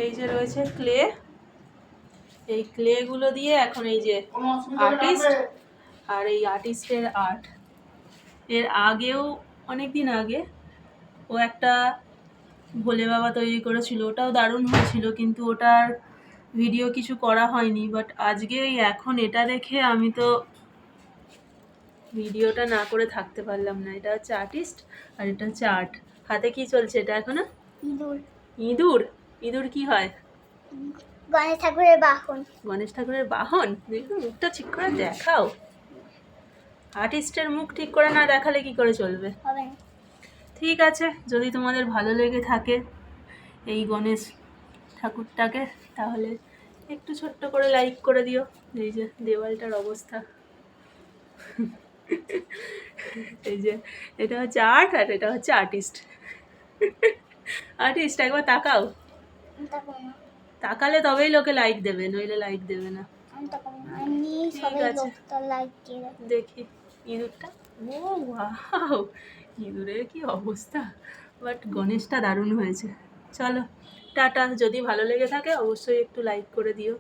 এই যে রয়েছে ক্লে, এই ক্লেগুলো দিয়ে এখন এই যে আর্টিস্ট, আর এই আর্টিস্টের আর্ট। এর আগেও অনেক দিন আগে ও একটা ভোলে বাবা তৈরি করেছিল, ওটাও দারুণ হয়েছিল, কিন্তু ওটার ভিডিও কিছু করা হয়নি। বাট আজকে এখন এটা দেখে আমি তো ভিডিওটা না করে থাকতে পারলাম না। এটা হচ্ছে আর্টিস্ট আর এটা হচ্ছে আর্ট। হাতে কি চলছে এটা এখনো? ইঁদুর। ইঁদুর? ইঁদুর কি হয়? গণেশ ঠাকুরের বাহন। গণেশ ঠাকুরের বাহন? দেখো মুখটা ঠিক করে দেখাও। আর্টিস্টের মুখ ঠিক করে না দেখালে কি করে চলবে? হবে না। ঠিক আছে, যদি তোমাদের ভালো লেগে থাকে এই গণেশ ঠাকুরটাকে, তাহলে একটু ছোট্ট করে লাইক করে দিও। এই যে দেওয়ালটার অবস্থা, এই যে এটা হচ্ছে আর্ট আর এটা হচ্ছে আর্টিস্ট। আর্টিস্ট একবার তাকাও, তাকালে তবেই লোকে লাইক দেবে, নইলে লাইক দেবে না। ঠিক আছে, দেখি ইঁদুরটা। ও ওয়াও, ইঁদুরের কি অবস্থা! বাট গণেশটা দারুণ হয়েছে। চলো টাটা, যদি ভালো লেগে থাকে অবশ্যই একটু লাইক করে দিও।